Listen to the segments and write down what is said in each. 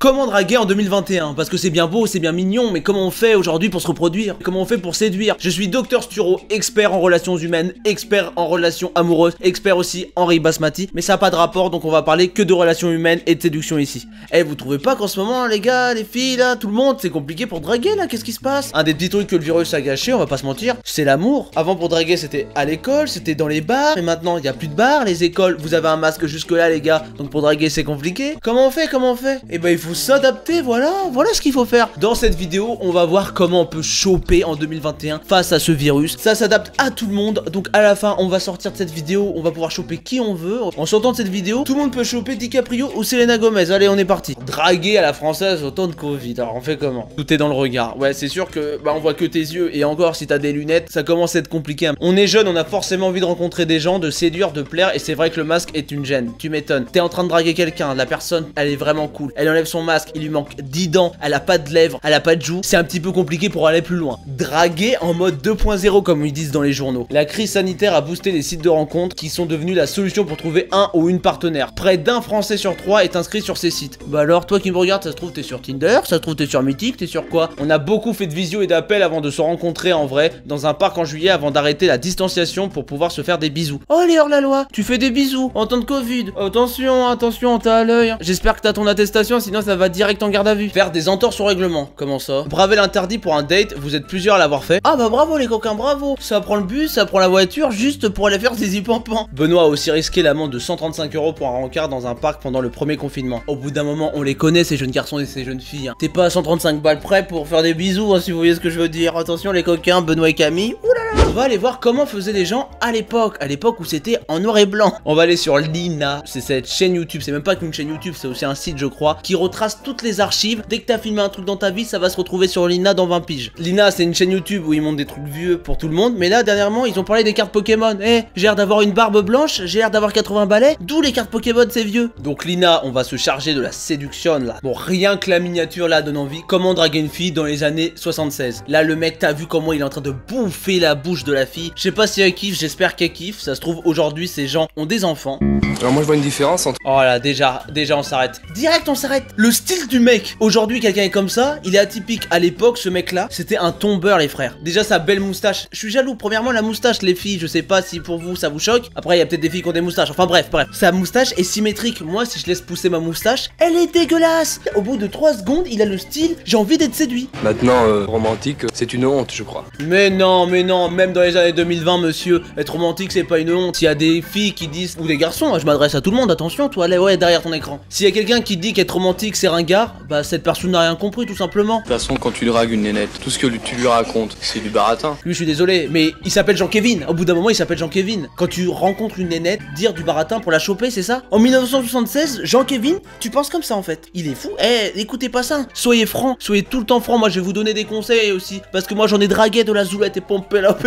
Comment draguer en 2021? Parce que c'est bien beau, c'est bien mignon, mais comment on fait aujourd'hui pour se reproduire? Comment on fait pour séduire? Je suis Dr Sturo, expert en relations humaines, expert en relations amoureuses, expert aussi en riz basmati, mais ça n'a pas de rapport, donc on va parler que de relations humaines et de séduction ici. Eh, vous trouvez pas qu'en ce moment, les gars, les filles, là, tout le monde, c'est compliqué pour draguer, là? Qu'est-ce qui se passe? Un des petits trucs que le virus a gâché, on va pas se mentir, c'est l'amour. Avant, pour draguer, c'était à l'école, c'était dans les bars, et maintenant, il y a plus de bars, les écoles, vous avez un masque jusque-là, les gars, donc pour draguer, c'est compliqué. Comment on fait? Comment on fait? Eh ben, il faut s'adapter, voilà ce qu'il faut faire. Dans cette vidéo, on va voir comment on peut choper en 2021 face à ce virus. Ça s'adapte à tout le monde, donc à la fin, on va sortir de cette vidéo, on va pouvoir choper qui on veut. En sortant de cette vidéo, tout le monde peut choper DiCaprio ou Selena Gomez. Allez, on est parti. Draguer à la française au temps de Covid. Alors, on fait comment? Tout est dans le regard. Ouais, c'est sûr que, on voit que tes yeux, et encore, si t'as des lunettes, ça commence à être compliqué. On est jeune, on a forcément envie de rencontrer des gens, de séduire, de plaire, et c'est vrai que le masque est une gêne. Tu m'étonnes. T'es en train de draguer quelqu'un, la personne, elle est vraiment cool. Elle enlève son masque, il lui manque 10 dents, elle a pas de lèvres, elle a pas de joues. C'est un petit peu compliqué pour aller plus loin. Draguer en mode 2.0 comme ils disent dans les journaux. La crise sanitaire a boosté les sites de rencontres qui sont devenus la solution pour trouver un ou une partenaire. Près d'un Français sur 3 est inscrit sur ces sites. Bah alors, toi qui me regardes, ça se trouve t'es sur Tinder, ça se trouve t'es sur Mythique, t'es sur quoi? On a beaucoup fait de visio et d'appels avant de se rencontrer en vrai dans un parc en juillet avant d'arrêter la distanciation pour pouvoir se faire des bisous. Oh les hors-la-loi, tu fais des bisous en temps de Covid. Attention, t'as à l'œil. J'espère que t'as ton attestation, sinon ça va direct en garde à vue. Faire des entorses au règlement, comment ça? Braver l'interdit pour un date, vous êtes plusieurs à l'avoir fait. Ah bah bravo les coquins, bravo. Ça prend le bus, ça prend la voiture, juste pour aller faire des hippampan. Benoît a aussi risqué l'amende de 135 € pour un rencard dans un parc pendant le premier confinement. Au bout d'un moment, on les connaît ces jeunes garçons et ces jeunes filles. T'es pas à 135 balles près pour faire des bisous, hein, si vous voyez ce que je veux dire. Attention les coquins, Benoît et Camille. Oulala. On va aller voir comment faisaient les gens à l'époque où c'était en noir et blanc. On va aller sur Lina, c'est cette chaîne YouTube, c'est même pas qu'une chaîne YouTube, c'est aussi un site je crois, qui retrace toutes les archives. Dès que t'as filmé un truc dans ta vie, ça va se retrouver sur Lina dans 20 piges. Lina c'est une chaîne YouTube où ils montrent des trucs vieux pour tout le monde, mais là dernièrement ils ont parlé des cartes Pokémon. Eh, j'ai l'air d'avoir une barbe blanche, j'ai l'air d'avoir 80 balais, d'où les cartes Pokémon c'est vieux. Donc Lina, on va se charger de la séduction là. Bon, rien que la miniature là donne envie. Comment draguer une fille dans les années 76. Là le mec, t'as vu comment il est en train de bouffer la bouche de la fille. Je sais pas si elle kiffe, j'espère qu'elle kiffe. Ça se trouve aujourd'hui ces gens ont des enfants. Alors moi je vois une différence entre... Oh là, déjà on s'arrête. Direct on s'arrête. Le style du mec. Aujourd'hui quelqu'un est comme ça, il est atypique. À l'époque ce mec là, c'était un tombeur les frères. Déjà sa belle moustache. Je suis jaloux. Premièrement la moustache les filles, je sais pas si pour vous ça vous choque. Après il y a peut-être des filles qui ont des moustaches. Enfin bref. Sa moustache est symétrique. Moi si je laisse pousser ma moustache, elle est dégueulasse. Au bout de 3 secondes, il a le style, j'ai envie d'être séduit. Maintenant romantique, c'est une honte je crois. Mais non, même dans les années 2020 monsieur, être romantique c'est pas une honte. Il y a des filles qui disent, ou des garçons, je m'adresse à tout le monde, attention toi, allez ouais derrière ton écran. S'il y a quelqu'un qui dit qu'être romantique c'est ringard, bah cette personne n'a rien compris tout simplement. De toute façon quand tu dragues une nénette, tout ce que tu lui racontes, c'est du baratin. Lui je suis désolé, mais il s'appelle Jean-Kevin. Au bout d'un moment il s'appelle Jean-Kevin. Quand tu rencontres une nénette, dire du baratin pour la choper, c'est ça? En 1976, Jean-Kevin, tu penses comme ça en fait. Il est fou. Eh, écoutez pas ça. Soyez francs, soyez tout le temps francs. Moi je vais vous donner des conseils aussi. Parce que moi j'en ai dragué de la zoulette et pompélope.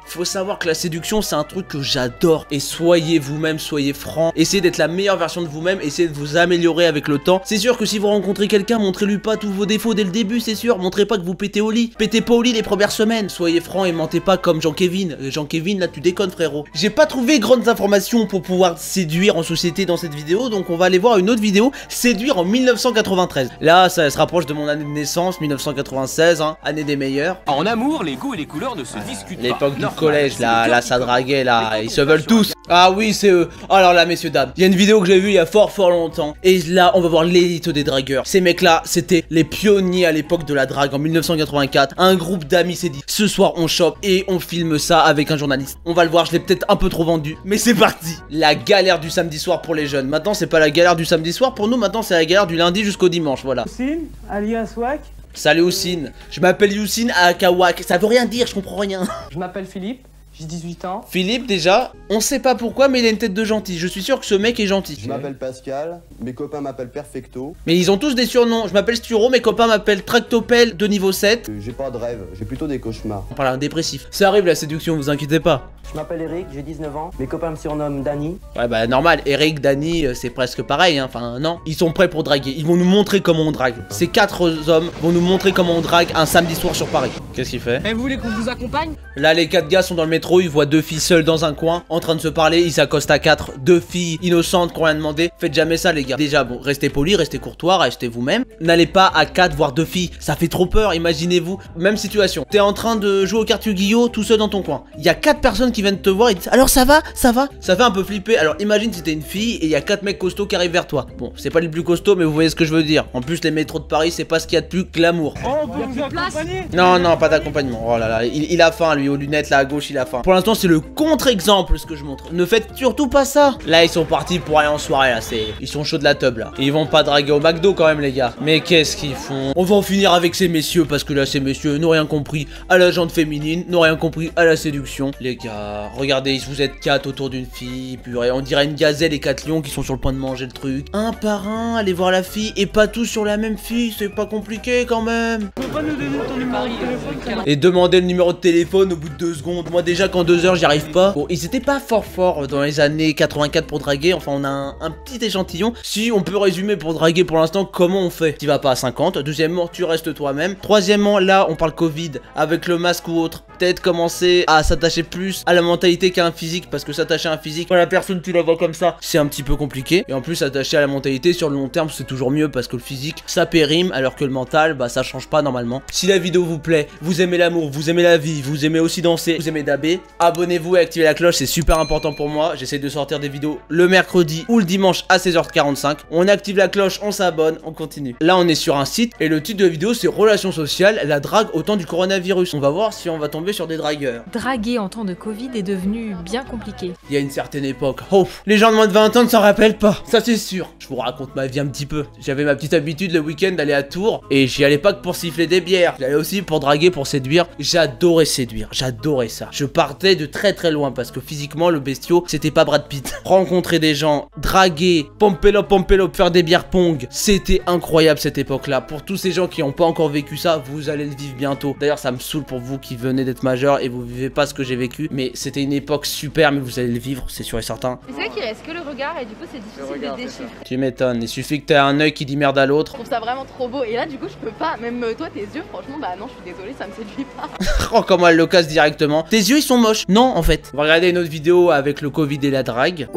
Faut savoir que la séduction c'est un truc que j'adore. Et soyez vous-même, soyez francs. Essayez d'être la meilleure version de vous-même. Essayez de vous améliorer avec le temps. C'est sûr que si vous rencontrez quelqu'un, montrez-lui pas tous vos défauts dès le début, c'est sûr. Montrez pas que vous pétez au lit. Pétez pas au lit les premières semaines. Soyez francs et mentez pas comme Jean-Kevin. Jean-Kevin là tu déconnes frérot. J'ai pas trouvé grandes informations pour pouvoir séduire en société dans cette vidéo. Donc on va aller voir une autre vidéo. Séduire en 1993. Là ça se rapproche de mon année de naissance, 1996, hein, année des meilleurs. En amour, les goûts et les couleurs ne se discutent pas. L'époque du collège, là ça draguait, là, ils se veulent tous. Ah oui, c'est eux. Alors là, messieurs, dames, il y a une vidéo que j'ai vue il y a fort longtemps. Et là, on va voir l'élite des dragueurs. Ces mecs-là, c'était les pionniers à l'époque de la drague en 1984. Un groupe d'amis s'est dit, ce soir, on chope et on filme ça avec un journaliste. On va le voir, je l'ai peut-être un peu trop vendu, mais c'est parti. La galère du samedi soir pour les jeunes. Maintenant, c'est pas la galère du samedi soir pour nous, maintenant, c'est la galère du lundi jusqu'au dimanche, voilà. Youssine, alias Wak. Salut Youssine. Je m'appelle Youssine à Kawak. Ça veut rien dire, je comprends rien. Je m'appelle Philippe, j'ai 18 ans. Philippe, déjà, on sait pas pourquoi, mais il a une tête de gentil. Je suis sûr que ce mec est gentil. Je m'appelle Pascal, mes copains m'appellent Perfecto. Mais ils ont tous des surnoms. Je m'appelle Sturo, mes copains m'appellent Tractopelle de niveau 7. J'ai pas de rêve, j'ai plutôt des cauchemars. On parle d'un dépressif. Ça arrive la séduction, vous inquiétez pas. Je m'appelle Eric, j'ai 19 ans. Mes copains me surnomment Danny. Ouais bah normal, Eric, Danny, c'est presque pareil, hein. Enfin non. Ils sont prêts pour draguer, ils vont nous montrer comment on drague. Ces 4 hommes vont nous montrer comment on drague un samedi soir sur Paris. Qu'est-ce qu'il fait? Et vous voulez qu'on vous accompagne? Là, les 4 gars sont dans le métro, ils voient 2 filles seules dans un coin, en train de se parler, ils s'accostent à 4, 2 filles innocentes qui ont rien demandé. Faites jamais ça, les gars. Déjà, bon, restez polis, restez courtois, restez vous-même. N'allez pas à 4 voir 2 filles, ça fait trop peur, imaginez-vous. Même situation, t'es en train de jouer aux cartes Yu-Gi-Oh tout seul dans ton coin. Il y a 4 personnes qui viennent te voir et disent alors ça va? Ça va? Ça fait un peu flipper. Alors imagine si t'es une fille et il y a 4 mecs costauds qui arrivent vers toi. Bon, c'est pas les plus costauds, mais vous voyez ce que je veux dire. En plus, les métros de Paris, c'est pas ce qu'il y a de plus glamour. Oh, vous vous accompagner? Non, non, pas d'accompagnement. Oh là là, il a faim, lui, aux lunettes là à gauche, il a faim. Pour l'instant, c'est le contre-exemple ce que je montre. Ne faites surtout pas ça. Là, ils sont partis pour aller en soirée là. Ils sont chauds de la tub là. Et ils vont pas draguer au McDo quand même, les gars. Mais qu'est-ce qu'ils font? On va en finir avec ces messieurs parce que là, ces messieurs n'ont rien compris à la jante féminine, n'ont rien compris à la séduction. Les gars, regardez, vous êtes 4 autour d'une fille, purée. On dirait une gazelle et 4 lions qui sont sur le point de manger le truc. Un par un, allez voir la fille et pas tous sur la même fille. C'est pas compliqué quand même. Tu peux pas nous donner ton numéro de téléphone? Et demander le numéro de téléphone au bout de 2 secondes. Moi déjà qu'en 2 heures j'y arrive pas. Bon, ils étaient pas fort dans les années 84 pour draguer. Enfin on a un petit échantillon. Si on peut résumer pour draguer pour l'instant, comment on fait? Tu vas pas à 50. Deuxièmement, tu restes toi-même. Troisièmement, là on parle Covid avec le masque ou autre. Peut-être commencer à s'attacher plus à la mentalité qu'à un physique. Parce que s'attacher à un physique, quand la personne tu la vois comme ça, c'est un petit peu compliqué. Et en plus s'attacher à la mentalité sur le long terme c'est toujours mieux. Parce que le physique ça périme alors que le mental bah ça change pas normalement. Si la vidéo vous plaît, vous aimez l'amour, vous aimez la vie, vous aimez aussi danser, vous aimez dabber, abonnez-vous et activez la cloche, c'est super important pour moi. J'essaie de sortir des vidéos le mercredi ou le dimanche à 16h45. On active la cloche, on s'abonne, on continue. Là on est sur un site et le titre de la vidéo c'est Relations sociales, la drague au temps du coronavirus. On va voir si on va tomber sur des dragueurs. Draguer en temps de Covid est devenu bien compliqué. Il y a une certaine époque, oh, les gens de moins de 20 ans ne s'en rappellent pas, ça c'est sûr. Je vous raconte ma vie un petit peu. J'avais ma petite habitude le week-end d'aller à Tours et j'y allais pas que pour siffler des bières. J'allais aussi pour draguer, pour séduire. J'adorais séduire, j'adorais ça. Je partais de très loin parce que physiquement le bestiau c'était pas Brad Pitt. Rencontrer des gens, draguer, pompelop, faire des bières pong, c'était incroyable cette époque là. Pour tous ces gens qui n'ont pas encore vécu ça, vous allez le vivre bientôt. D'ailleurs ça me saoule pour vous qui venez d'être majeur et vous vivez pas ce que j'ai vécu, mais c'était une époque super, mais vous allez le vivre, c'est sûr et certain. C'est vrai qu'il reste que le regard et du coup c'est difficile de déchiffrer. Tu m'étonnes, il suffit que t'aies un œil qui dit merde à l'autre. Je trouve ça vraiment trop beau et là du coup je peux pas, même toi tes yeux franchement bah non je suis désolée ça me séduit pas. Oh comment elle le casse directement. Tes yeux ils sont moches. Non en fait. On va regarder une autre vidéo avec le Covid et la drague.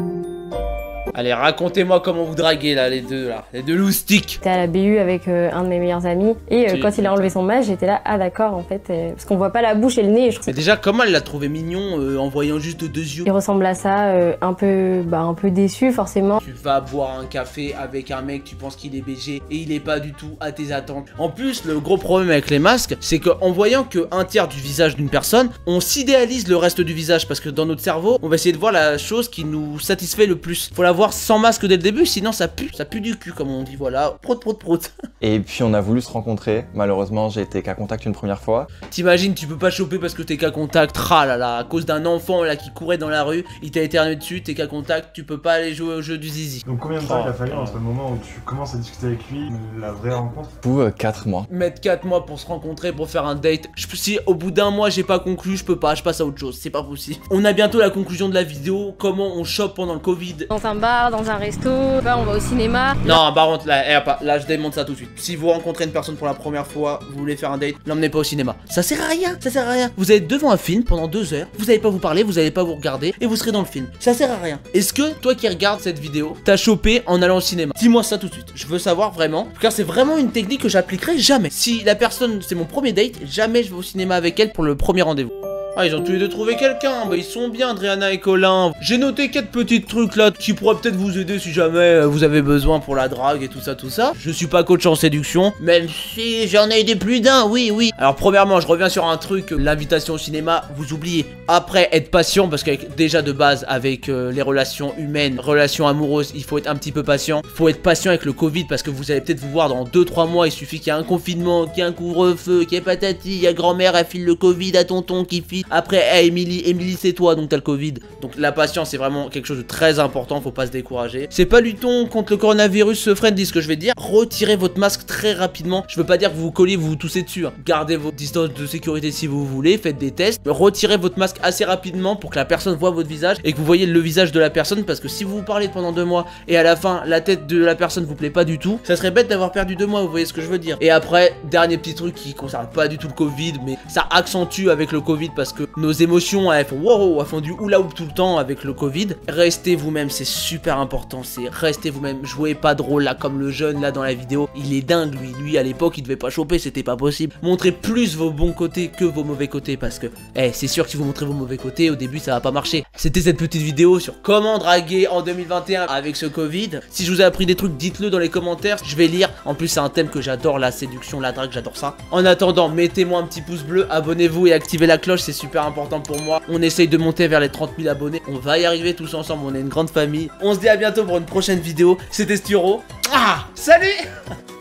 Allez, racontez-moi comment vous draguez là, les deux loustiques. J'étais à la BU avec un de mes meilleurs amis et quand il a enlevé son masque, j'étais là, ah d'accord en fait, parce qu'on voit pas la bouche et le nez. Et je trouve mais déjà, comment elle l'a trouvé mignon en voyant juste 2 yeux? il ressemble à ça, un peu déçu forcément. Tu vas boire un café avec un mec, tu penses qu'il est BG et il est pas du tout à tes attentes. En plus, le gros problème avec les masques, c'est qu'en voyant que un tiers du visage d'une personne, on s'idéalise le reste du visage parce que dans notre cerveau, on va essayer de voir la chose qui nous satisfait le plus. Faut la voir sans masque dès le début, sinon ça pue du cul comme on dit, voilà, prout. Et puis on a voulu se rencontrer, malheureusement j'ai été cas contact une première fois. T'imagines, tu peux pas choper parce que t'es cas contact, là, à cause d'un enfant là qui courait dans la rue, il t'a éternué dessus, t'es cas contact, tu peux pas aller jouer au jeu du zizi. Donc combien de temps il a fallu entre le moment où tu commences à discuter avec lui, la vraie rencontre? Pour 4 mois. Mettre 4 mois pour se rencontrer, pour faire un date. Si au bout d'un mois j'ai pas conclu, je peux pas, je passe à autre chose, c'est pas possible. On a bientôt la conclusion de la vidéo, comment on chope pendant le Covid. Dans un bar, dans un resto, on va au cinéma. Non, par contre, là, je démonte ça tout de suite. Si vous rencontrez une personne pour la première fois, vous voulez faire un date, l'emmenez pas au cinéma. Ça sert à rien, ça sert à rien. Vous êtes devant un film pendant 2 heures, vous allez pas vous parler, vous allez pas vous regarder, et vous serez dans le film. Ça sert à rien. Est-ce que, toi qui regardes cette vidéo, t'as chopé en allant au cinéma? Dis-moi ça tout de suite. Je veux savoir vraiment, car c'est vraiment une technique que j'appliquerai jamais. Si la personne, c'est mon premier date, jamais je vais au cinéma avec elle pour le premier rendez-vous. Ah, ils ont tous les deux trouvé quelqu'un, bah ils sont bien, Adriana et Colin. J'ai noté 4 petits trucs là qui pourraient peut-être vous aider si jamais vous avez besoin pour la drague et tout ça. Je suis pas coach en séduction, même si j'en ai aidé plus d'un, oui. Alors premièrement, je reviens sur un truc, l'invitation au cinéma, vous oubliez. Après, être patient, parce qu'avec déjà de base, avec les relations humaines, relations amoureuses, il faut être un petit peu patient. Il faut être patient avec le Covid, parce que vous allez peut-être vous voir dans 2-3 mois, il suffit qu'il y ait un confinement, qu'il y ait un couvre-feu, qu'il y ait patati, il y a grand-mère, elle file le Covid à tonton qui file. Après, hey, Emily c'est toi, donc t'as le Covid. Donc la patience c'est vraiment quelque chose de très important, faut pas se décourager. C'est pas luttons contre le coronavirus friendly ce que je vais dire. Retirez votre masque très rapidement. Je veux pas dire que vous vous collez, vous vous toussez dessus, hein. Gardez vos distances de sécurité si vous voulez, faites des tests. Retirez votre masque assez rapidement pour que la personne voit votre visage et que vous voyez le visage de la personne, parce que si vous vous parlez pendant 2 mois et à la fin la tête de la personne vous plaît pas du tout, ça serait bête d'avoir perdu 2 mois, vous voyez ce que je veux dire. Et après, dernier petit truc qui concerne pas du tout le Covid, mais ça accentue avec le Covid parce que nos émotions elles font wow, elles font du hula hoop tout le temps avec le Covid. Restez vous-même, c'est super important, c'est restez vous-même, jouez pas de rôle là comme le jeune là dans la vidéo, il est dingue lui à l'époque il devait pas choper, c'était pas possible. Montrez plus vos bons côtés que vos mauvais côtés, parce que c'est sûr que si vous montrez vos mauvais côtés au début ça va pas marcher. C'était cette petite vidéo sur comment draguer en 2021 avec ce Covid. Si je vous ai appris des trucs, dites-le dans les commentaires, je vais lire. En plus c'est un thème que j'adore, la séduction, la drague, j'adore ça. En attendant, mettez-moi un petit pouce bleu, abonnez-vous et activez la cloche, c'est super important pour moi. On essaye de monter vers les 30 000 abonnés, on va y arriver tous ensemble, on est une grande famille. On se dit à bientôt pour une prochaine vidéo. C'était Sturo. Salut.